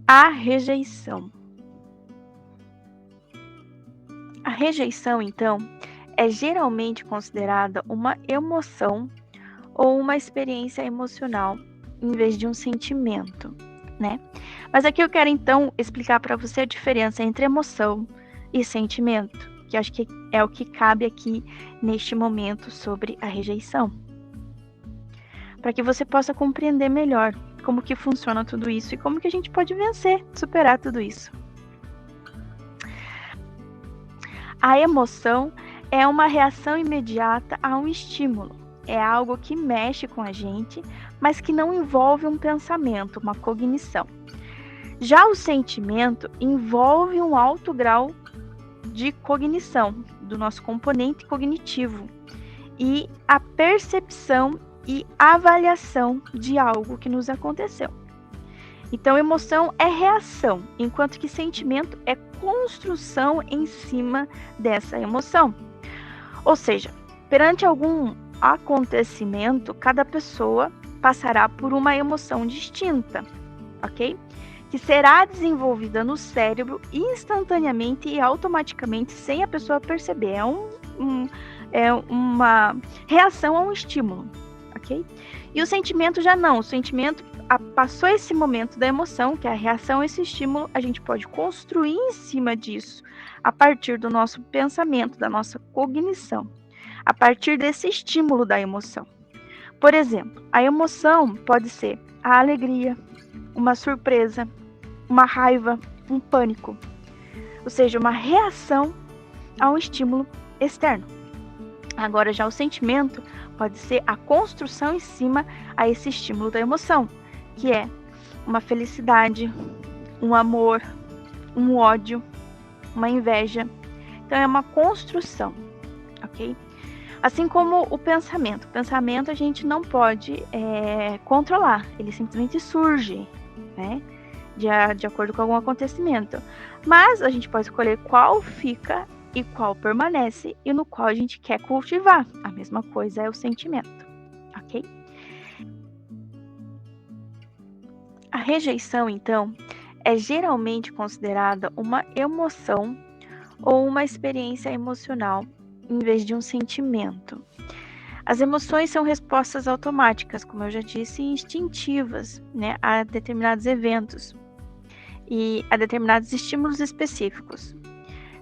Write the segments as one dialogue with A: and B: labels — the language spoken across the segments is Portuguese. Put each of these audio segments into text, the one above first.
A: A rejeição. A rejeição, então, é geralmente considerada uma emoção ou uma experiência emocional em vez de um sentimento, né? Mas aqui eu quero então explicar para você a diferença entre emoção e sentimento, que acho que é o que cabe aqui neste momento sobre a rejeição, para que você possa compreender melhor como que funciona tudo isso e como que a gente pode vencer, superar tudo isso. A emoção é uma reação imediata a um estímulo. É algo que mexe com a gente, mas que não envolve um pensamento, uma cognição. Já o sentimento envolve um alto grau de cognição, do nosso componente cognitivo, e a percepção e avaliação de algo que nos aconteceu. Então, emoção é reação, enquanto que sentimento é construção em cima dessa emoção. Ou seja, perante algum acontecimento, cada pessoa passará por uma emoção distinta, ok? Que será desenvolvida no cérebro instantaneamente e automaticamente, sem a pessoa perceber. É uma reação a um estímulo, ok? E o sentimento já não. O sentimento passou esse momento da emoção, que é a reação a esse estímulo, a gente pode construir em cima disso, a partir do nosso pensamento, da nossa cognição, a partir desse estímulo da emoção. Por exemplo, a emoção pode ser a alegria, uma surpresa, uma raiva, um pânico, ou seja, uma reação a um estímulo externo. Agora, já o sentimento pode ser a construção em cima a esse estímulo da emoção, que é uma felicidade, um amor, um ódio, uma inveja. Então, é uma construção, ok? Assim como o pensamento. O pensamento a gente não pode controlar, ele simplesmente surge, né? De acordo com algum acontecimento. Mas a gente pode escolher qual fica e qual permanece e no qual a gente quer cultivar. A mesma coisa é o sentimento, ok? A rejeição, então, é geralmente considerada uma emoção ou uma experiência emocional em vez de um sentimento. As emoções são respostas automáticas, como eu já disse, e instintivas, né, a determinados eventos e a determinados estímulos específicos.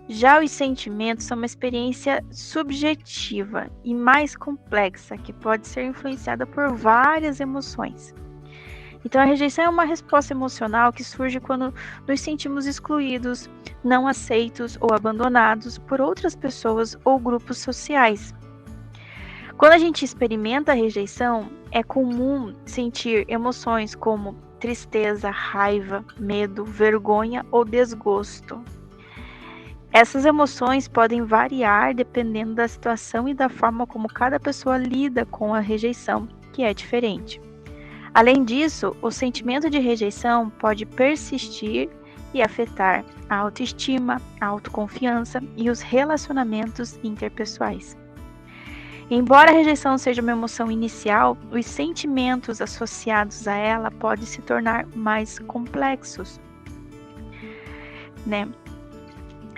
A: Já os sentimentos são uma experiência subjetiva e mais complexa, que pode ser influenciada por várias emoções. Então, a rejeição é uma resposta emocional que surge quando nos sentimos excluídos, não aceitos ou abandonados por outras pessoas ou grupos sociais. Quando a gente experimenta a rejeição, é comum sentir emoções como tristeza, raiva, medo, vergonha ou desgosto. Essas emoções podem variar dependendo da situação e da forma como cada pessoa lida com a rejeição, que é diferente. Além disso, o sentimento de rejeição pode persistir e afetar a autoestima, a autoconfiança e os relacionamentos interpessoais. Embora a rejeição seja uma emoção inicial, os sentimentos associados a ela podem se tornar mais complexos, né?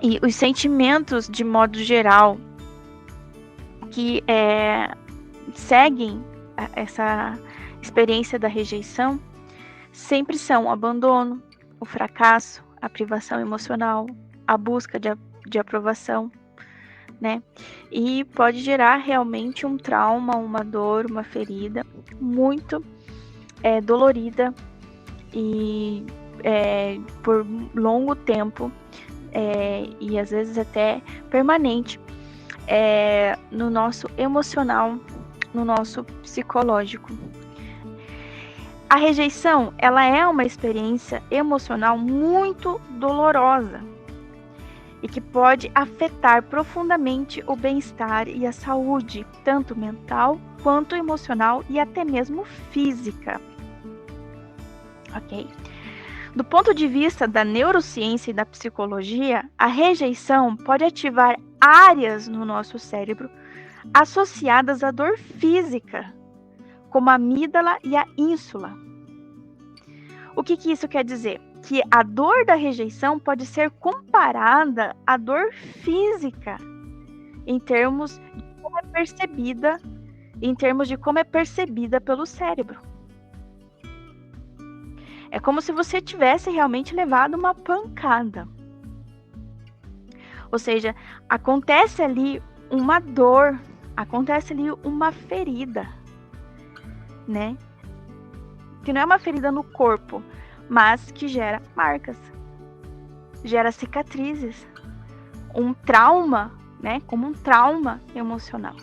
A: E os sentimentos, de modo geral, que seguem essa experiência da rejeição, sempre são o abandono, o fracasso, a privação emocional, a busca de aprovação, né? E pode gerar realmente um trauma, uma dor, uma ferida muito dolorida e por longo tempo e às vezes até permanente no nosso emocional, no nosso psicológico. A rejeição, ela é uma experiência emocional muito dolorosa e que pode afetar profundamente o bem-estar e a saúde, tanto mental quanto emocional e até mesmo física. Ok? Do ponto de vista da neurociência e da psicologia, a rejeição pode ativar áreas no nosso cérebro associadas à dor física, como a amígdala e a ínsula. O que isso quer dizer? que a dor da rejeição pode ser comparada à dor física, em termos de como é percebida pelo cérebro. É como se você tivesse realmente levado uma pancada. Ou seja, acontece ali uma dor, acontece ali uma ferida, né? Que não é uma ferida no corpo, mas que gera marcas, gera cicatrizes, um trauma, né? Como um trauma emocional.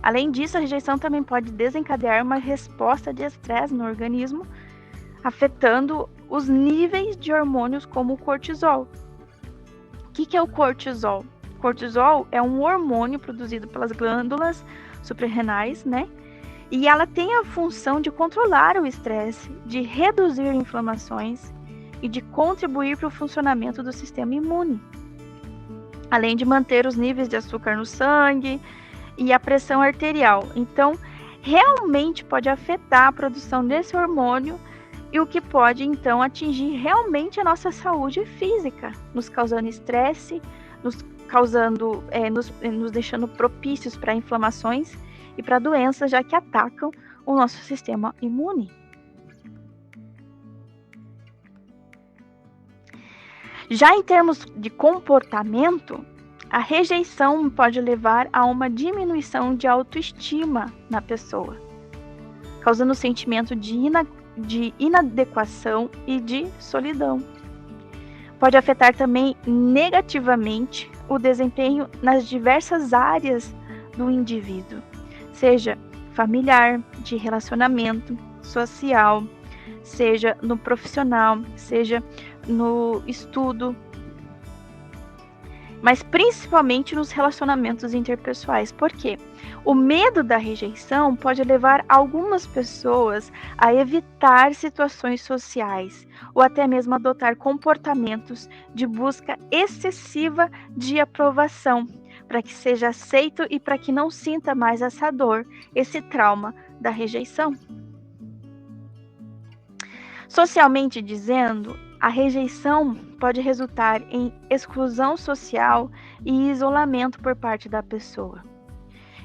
A: Além disso, a rejeição também pode desencadear uma resposta de estresse no organismo, afetando os níveis de hormônios como o cortisol. O que é o cortisol? O cortisol é um hormônio produzido pelas glândulas suprarrenais, né? E ela tem a função de controlar o estresse, de reduzir inflamações e de contribuir para o funcionamento do sistema imune, além de manter os níveis de açúcar no sangue e a pressão arterial. Então, realmente pode afetar a produção desse hormônio e o que pode, então, atingir realmente a nossa saúde física, nos causando estresse, nos deixando propícios para inflamações e para doenças, já que atacam o nosso sistema imune. Já em termos de comportamento, a rejeição pode levar a uma diminuição de autoestima na pessoa, causando um sentimento de inadequação e de solidão. Pode afetar também negativamente o desempenho nas diversas áreas do indivíduo, seja familiar, de relacionamento, social, seja no profissional, seja no estudo, mas principalmente nos relacionamentos interpessoais. Por quê? O medo da rejeição pode levar algumas pessoas a evitar situações sociais ou até mesmo adotar comportamentos de busca excessiva de aprovação, para que seja aceito e para que não sinta mais essa dor, esse trauma da rejeição. Socialmente dizendo, a rejeição pode resultar em exclusão social e isolamento por parte da pessoa.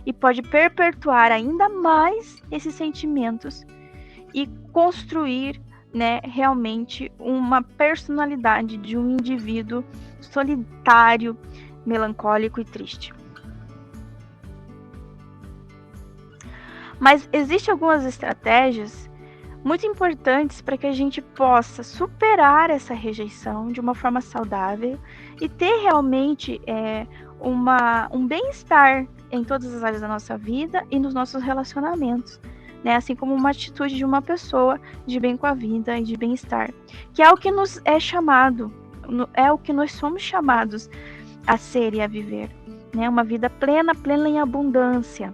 A: E pode perpetuar ainda mais esses sentimentos e construir, né, realmente uma personalidade de um indivíduo solitário, melancólico e triste. Mas existem algumas estratégias muito importantes para que a gente possa superar essa rejeição de uma forma saudável e ter realmente um bem-estar em todas as áreas da nossa vida e nos nossos relacionamentos, né? Assim como uma atitude de uma pessoa de bem com a vida e de bem-estar, que é o que nos é chamado, é o que nós somos chamados a ser e a viver, né? Uma vida plena em abundância.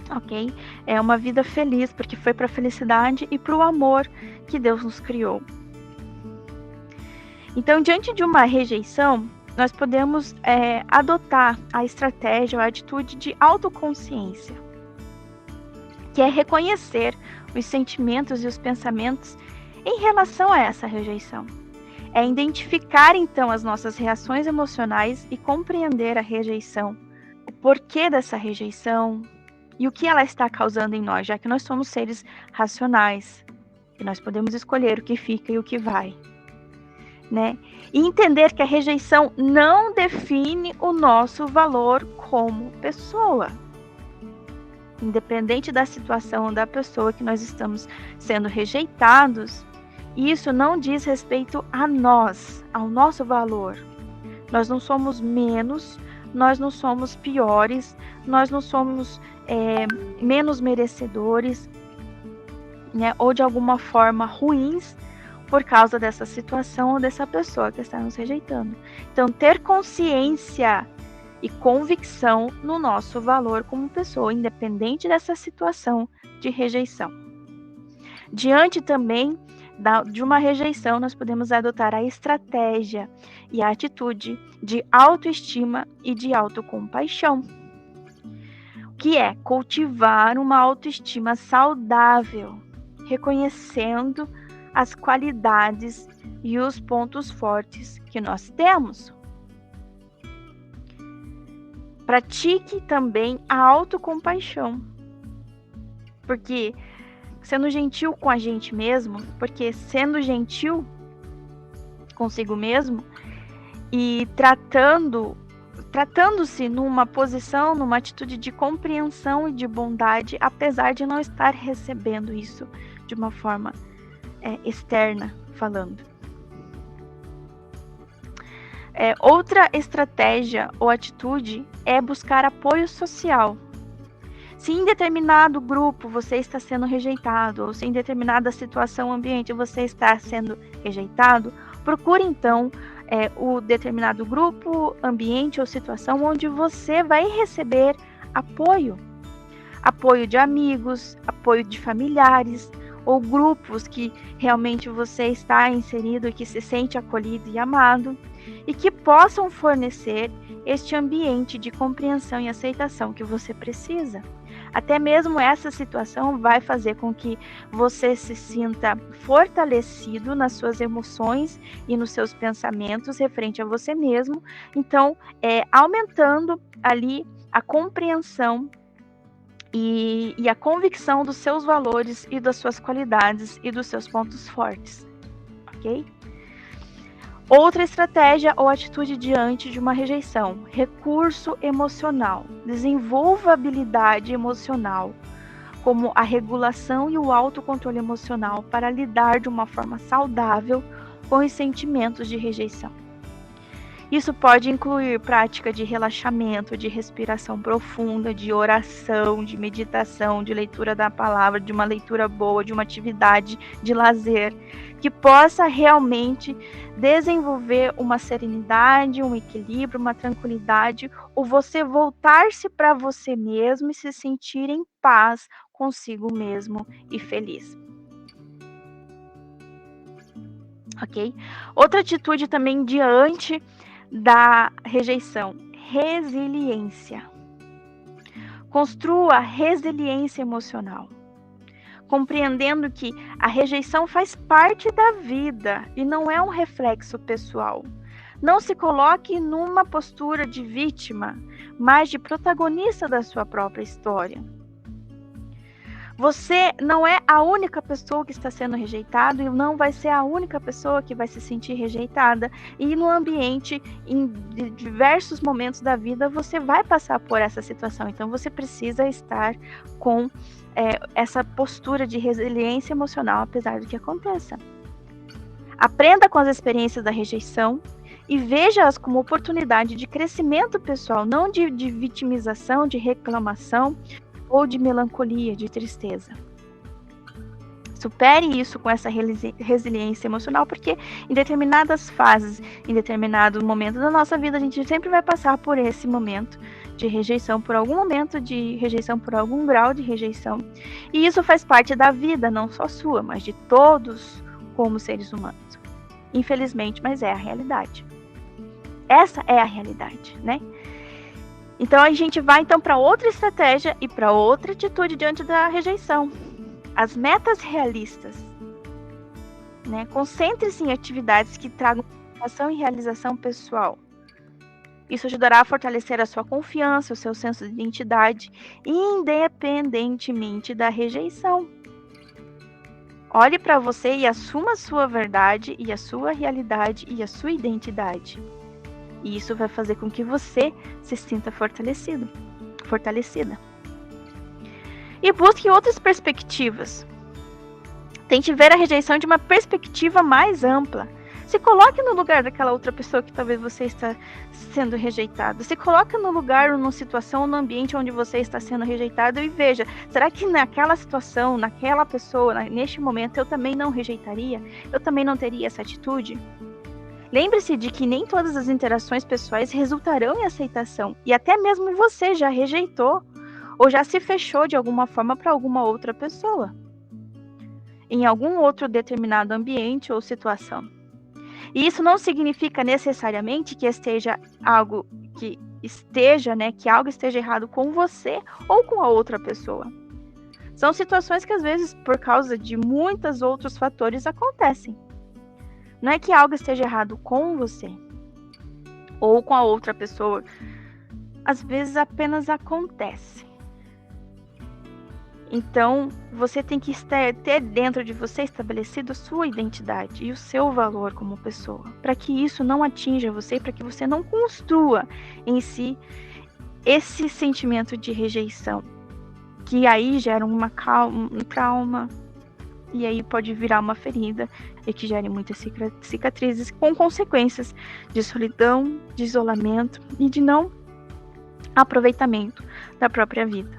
A: Ok? É uma vida feliz, porque foi para a felicidade e para o amor que Deus nos criou. Então, diante de uma rejeição, nós podemos adotar a estratégia ou a atitude de autoconsciência, que é reconhecer os sentimentos e os pensamentos em relação a essa rejeição. É identificar, então, as nossas reações emocionais e compreender a rejeição, o porquê dessa rejeição, e o que ela está causando em nós, já que nós somos seres racionais, e nós podemos escolher o que fica e o que vai, né? E entender que a rejeição não define o nosso valor como pessoa. Independente da situação da pessoa que nós estamos sendo rejeitados, isso não diz respeito a nós, ao nosso valor. Nós não somos menos, nós não somos piores, nós não somos menos merecedores, né, ou de alguma forma ruins por causa dessa situação ou dessa pessoa que está nos rejeitando. Então, ter consciência e convicção no nosso valor como pessoa, independente dessa situação de rejeição. Diante também de uma rejeição, nós podemos adotar a estratégia e a atitude de autoestima e de autocompaixão, que é cultivar uma autoestima saudável, reconhecendo as qualidades e os pontos fortes que nós temos. Pratique também a autocompaixão. Porque sendo gentil com a gente mesmo, porque sendo gentil consigo mesmo e tratando-se numa posição, numa atitude de compreensão e de bondade, apesar de não estar recebendo isso de uma forma externa falando. Outra estratégia ou atitude é buscar apoio social. Se em determinado grupo você está sendo rejeitado, ou se em determinada situação, ambiente você está sendo rejeitado, procure então o determinado grupo, ambiente ou situação onde você vai receber apoio. Apoio de amigos, apoio de familiares, ou grupos que realmente você está inserido e que se sente acolhido e amado, e que possam fornecer este ambiente de compreensão e aceitação que você precisa. Até mesmo essa situação vai fazer com que você se sinta fortalecido nas suas emoções e nos seus pensamentos referente a você mesmo. Então, aumentando ali a compreensão e a convicção dos seus valores e das suas qualidades e dos seus pontos fortes, ok? Outra estratégia ou atitude diante de uma rejeição: recurso emocional. Desenvolva habilidade emocional, como a regulação e o autocontrole emocional, para lidar de uma forma saudável com os sentimentos de rejeição. Isso pode incluir prática de relaxamento, de respiração profunda, de oração, de meditação, de leitura da palavra, de uma leitura boa, de uma atividade de lazer, que possa realmente desenvolver uma serenidade, um equilíbrio, uma tranquilidade, ou você voltar-se para você mesmo e se sentir em paz consigo mesmo e feliz. Ok? Outra atitude também diante da rejeição: resiliência. Construa resiliência emocional, compreendendo que a rejeição faz parte da vida e não é um reflexo pessoal. Não se coloque numa postura de vítima, mas de protagonista da sua própria história. Você não é a única pessoa que está sendo rejeitada e não vai ser a única pessoa que vai se sentir rejeitada. E no ambiente, em diversos momentos da vida, você vai passar por essa situação. Então, você precisa estar com essa postura de resiliência emocional, apesar do que aconteça. Aprenda com as experiências da rejeição e veja-as como oportunidade de crescimento pessoal, não de vitimização, de reclamação, ou de melancolia, de tristeza. Supere isso com essa resiliência emocional, porque em determinadas fases, em determinados momentos da nossa vida, a gente sempre vai passar por esse momento de rejeição, por algum momento de rejeição, por algum grau de rejeição. E isso faz parte da vida, não só sua, mas de todos como seres humanos. Infelizmente, mas é a realidade. Essa é a realidade, né? Então, a gente vai para outra estratégia e para outra atitude diante da rejeição. As metas realistas. Né? Concentre-se em atividades que tragam motivação e realização pessoal. Isso ajudará a fortalecer a sua confiança, o seu senso de identidade, independentemente da rejeição. Olhe para você e assuma a sua verdade e a sua realidade e a sua identidade. E isso vai fazer com que você se sinta fortalecida. E busque outras perspectivas. Tente ver a rejeição de uma perspectiva mais ampla. Se coloque no lugar daquela outra pessoa que talvez você está sendo rejeitado. Se coloque no lugar, ou numa situação, ou no ambiente onde você está sendo rejeitado e veja, será que naquela situação, naquela pessoa, neste momento, eu também não rejeitaria? Eu também não teria essa atitude? Lembre-se de que nem todas as interações pessoais resultarão em aceitação, e até mesmo você já rejeitou ou já se fechou de alguma forma para alguma outra pessoa, em algum outro determinado ambiente ou situação. E isso não significa necessariamente que algo esteja errado com você ou com a outra pessoa. São situações que às vezes, por causa de muitos outros fatores, acontecem. Não é que algo esteja errado com você ou com a outra pessoa. Às vezes apenas acontece. Então, você tem que ter dentro de você estabelecido a sua identidade e o seu valor como pessoa, para que isso não atinja você, para que você não construa em si esse sentimento de rejeição, que aí gera um trauma, e aí pode virar uma ferida, e que gere muitas cicatrizes, com consequências de solidão, de isolamento e de não aproveitamento da própria vida.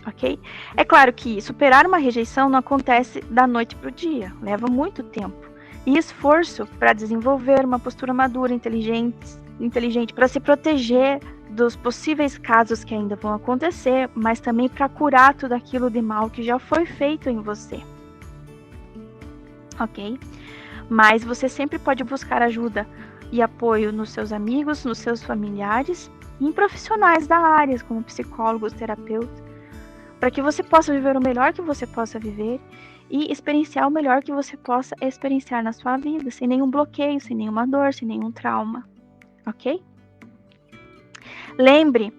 A: Ok? É claro que superar uma rejeição não acontece da noite para o dia, leva muito tempo e esforço para desenvolver uma postura madura, inteligente para se proteger dos possíveis casos que ainda vão acontecer, mas também para curar tudo aquilo de mal que já foi feito em você. Ok? Mas você sempre pode buscar ajuda e apoio nos seus amigos, nos seus familiares e em profissionais da área, como psicólogos, terapeutas, para que você possa viver o melhor que você possa viver e experienciar o melhor que você possa experienciar na sua vida, sem nenhum bloqueio, sem nenhuma dor, sem nenhum trauma, ok? Lembre,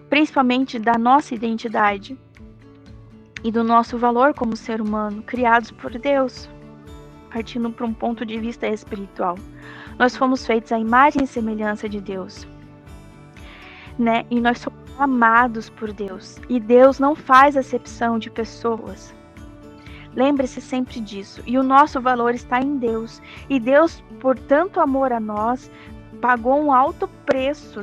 A: principalmente, da nossa identidade e do nosso valor como ser humano, criados por Deus, partindo para um ponto de vista espiritual. Nós fomos feitos à imagem e semelhança de Deus, né? E nós somos amados por Deus. E Deus não faz acepção de pessoas. Lembre-se sempre disso. E o nosso valor está em Deus. E Deus, por tanto amor a nós, pagou um alto preço,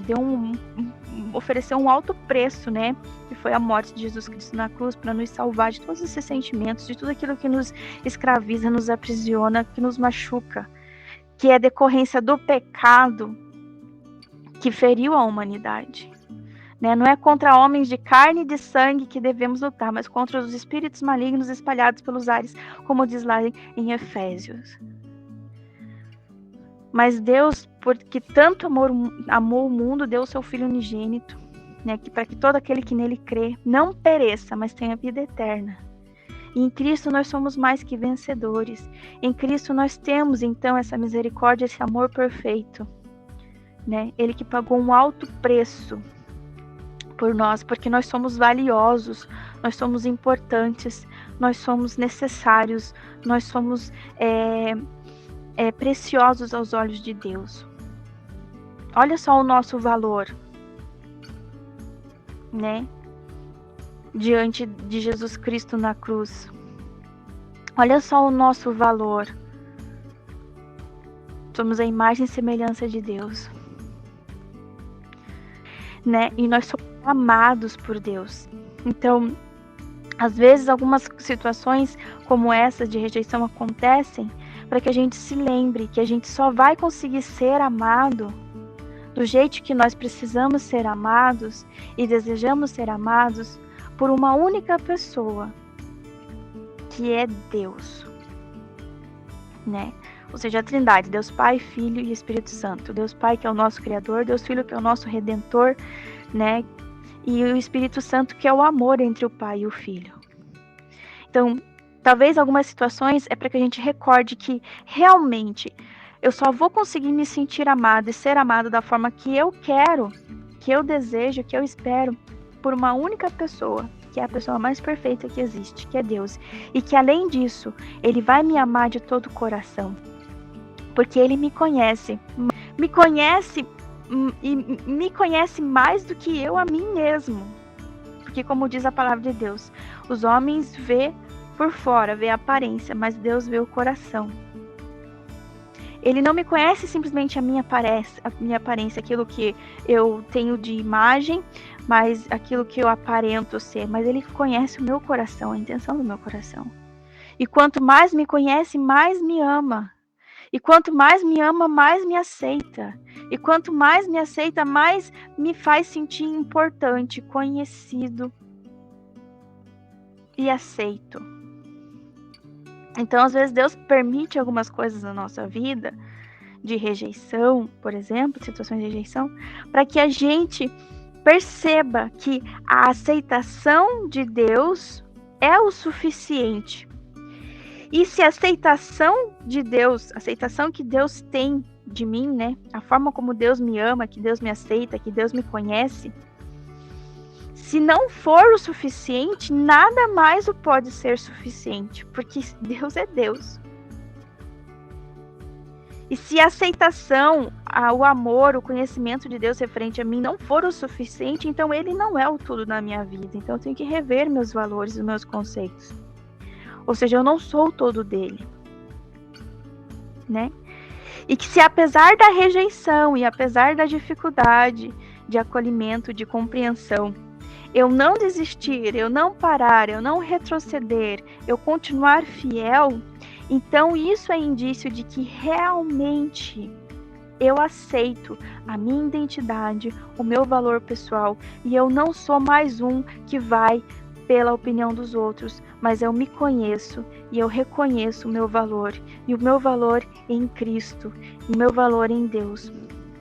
A: ofereceu um alto preço, né? Que foi a morte de Jesus Cristo na cruz, para nos salvar de todos esses sentimentos, de tudo aquilo que nos escraviza, nos aprisiona, que nos machuca, que é decorrência do pecado que feriu a humanidade. Né? Não é contra homens de carne e de sangue que devemos lutar, mas contra os espíritos malignos espalhados pelos ares, como diz lá em Efésios. Mas Deus, porque tanto amou o mundo, deu o seu Filho unigênito, né? Para que todo aquele que nele crê não pereça, mas tenha vida eterna. E em Cristo nós somos mais que vencedores. Em Cristo nós temos, então, essa misericórdia, esse amor perfeito. Né? Ele que pagou um alto preço por nós, porque nós somos valiosos, nós somos importantes, nós somos necessários, nós somos preciosos aos olhos de Deus. Olha só o nosso valor, né? Diante de Jesus Cristo na cruz. Olha só o nosso valor. Somos a imagem e semelhança de Deus, né? E nós somos amados por Deus. Então, às vezes algumas situações como essa de rejeição acontecem para que a gente se lembre que a gente só vai conseguir ser amado do jeito que nós precisamos ser amados e desejamos ser amados por uma única pessoa, que é Deus, né? Ou seja, a Trindade, Deus Pai, Filho e Espírito Santo. Deus Pai, que é o nosso Criador, Deus Filho, que é o nosso Redentor, né? E o Espírito Santo, que é o amor entre o Pai e o Filho. Então, talvez algumas situações é para que a gente recorde que realmente eu só vou conseguir me sentir amado e ser amado da forma que eu quero, que eu desejo, que eu espero, por uma única pessoa, que é a pessoa mais perfeita que existe, que é Deus. E que além disso, Ele vai me amar de todo o coração. Porque Ele me conhece e me conhece mais do que eu a mim mesmo. Porque como diz a palavra de Deus, os homens vê por fora, vê a aparência, mas Deus vê o coração. Ele não me conhece simplesmente a minha aparência, aquilo que eu tenho de imagem, mas aquilo que eu aparento ser, mas Ele conhece o meu coração, a intenção do meu coração. E quanto mais me conhece, mais me ama. E quanto mais me ama, mais me aceita. E quanto mais me aceita, mais me faz sentir importante, conhecido e aceito. Então, às vezes, Deus permite algumas coisas na nossa vida, de rejeição, por exemplo, situações de rejeição, para que a gente perceba que a aceitação de Deus é o suficiente. E se a aceitação de Deus, a aceitação que Deus tem de mim, né? A forma como Deus me ama, que Deus me aceita, que Deus me conhece, se não for o suficiente, nada mais o pode ser suficiente, porque Deus é Deus. E se a aceitação, o amor, o conhecimento de Deus referente a mim não for o suficiente, então Ele não é o tudo na minha vida. Então eu tenho que rever meus valores e meus conceitos. Ou seja, eu não sou o todo dele, né? E que se apesar da rejeição e apesar da dificuldade de acolhimento, de compreensão, eu não desistir, eu não parar, eu não retroceder, eu continuar fiel, então isso é indício de que realmente eu aceito a minha identidade, o meu valor pessoal, e eu não sou mais um que vai pela opinião dos outros, mas eu me conheço e eu reconheço o meu valor, e o meu valor em Cristo, e o meu valor em Deus.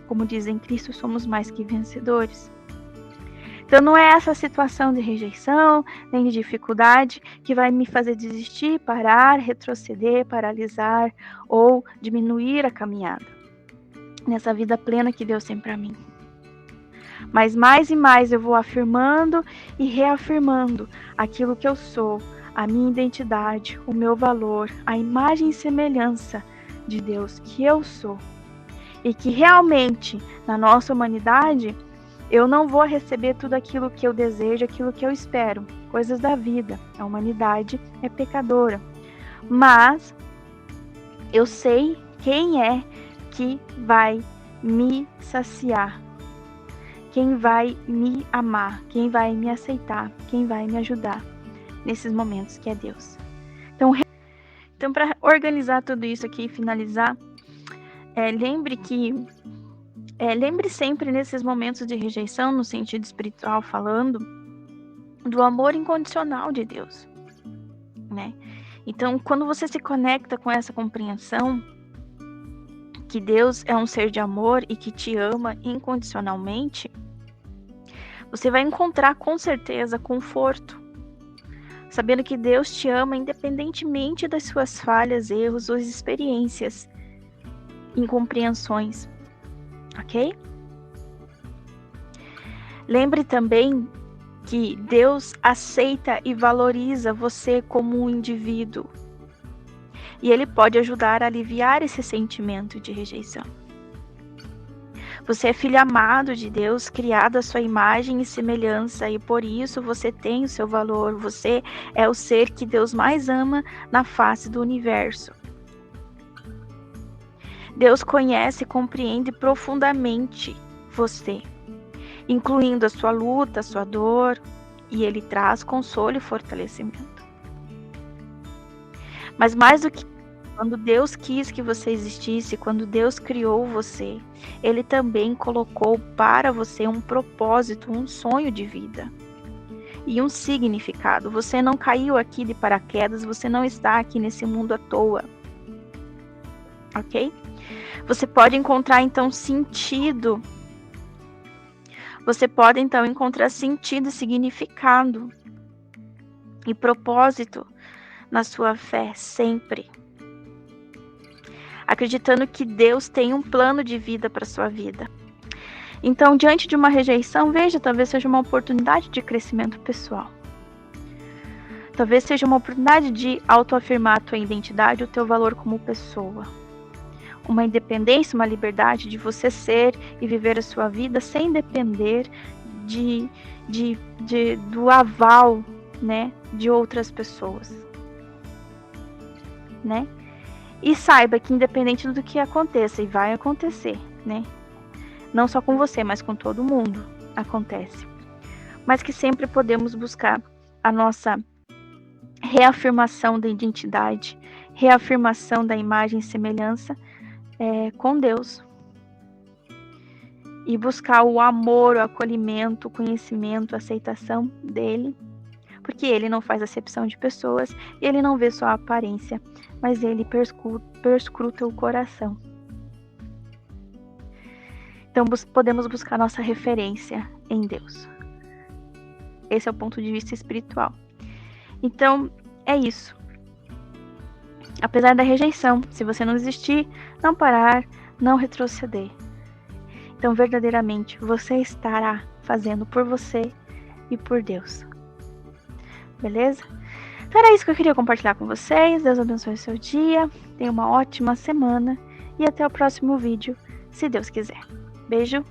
A: Como diz, em Cristo somos mais que vencedores. Então não é essa situação de rejeição, nem de dificuldade que vai me fazer desistir, parar, retroceder, paralisar ou diminuir a caminhada nessa vida plena que Deus tem para mim. Mas mais e mais eu vou afirmando e reafirmando aquilo que eu sou, a minha identidade, o meu valor, a imagem e semelhança de Deus que eu sou. E que realmente, na nossa humanidade, eu não vou receber tudo aquilo que eu desejo, aquilo que eu espero. Coisas da vida. A humanidade é pecadora. Mas eu sei quem é que vai me saciar. Quem vai me amar, quem vai me aceitar, quem vai me ajudar nesses momentos, que é Deus. Então para organizar tudo isso aqui e finalizar, lembre sempre nesses momentos de rejeição, no sentido espiritual falando, do amor incondicional de Deus, né? Então, quando você se conecta com essa compreensão que Deus é um ser de amor e que te ama incondicionalmente, você vai encontrar com certeza conforto, sabendo que Deus te ama independentemente das suas falhas, erros ou experiências, incompreensões, ok? Lembre também que Deus aceita e valoriza você como um indivíduo, e Ele pode ajudar a aliviar esse sentimento de rejeição. Você é filho amado de Deus, criado à sua imagem e semelhança, e por isso você tem o seu valor. Você é o ser que Deus mais ama na face do universo. Deus conhece e compreende profundamente você, incluindo a sua luta, a sua dor, e Ele traz consolo e fortalecimento. Mas mais do que quando Deus quis que você existisse, quando Deus criou você, Ele também colocou para você um propósito, um sonho de vida e um significado. Você não caiu aqui de paraquedas, você não está aqui nesse mundo à toa, ok? Você pode encontrar então sentido. Você pode então encontrar sentido, significado e propósito na sua fé sempre, acreditando que Deus tem um plano de vida para a sua vida. Então, diante de uma rejeição, veja, talvez seja uma oportunidade de crescimento pessoal. Talvez seja uma oportunidade de autoafirmar a tua identidade, o teu valor como pessoa. Uma independência, uma liberdade de você ser e viver a sua vida sem depender do aval, né, de outras pessoas, né? E saiba que independente do que aconteça, e vai acontecer, né? Não só com você, mas com todo mundo acontece. Mas que sempre podemos buscar a nossa reafirmação da identidade, reafirmação da imagem e semelhança com Deus. E buscar o amor, o acolhimento, o conhecimento, a aceitação dele. Porque Ele não faz acepção de pessoas, e Ele não vê só a aparência, mas Ele perscruta o coração. Então podemos buscar nossa referência em Deus. Esse é o ponto de vista espiritual. Então, é isso. Apesar da rejeição, se você não desistir, não parar, não retroceder. Então, verdadeiramente, você estará fazendo por você e por Deus. Beleza? Então, era isso que eu queria compartilhar com vocês. Deus abençoe o seu dia. Tenha uma ótima semana. E até o próximo vídeo, se Deus quiser. Beijo.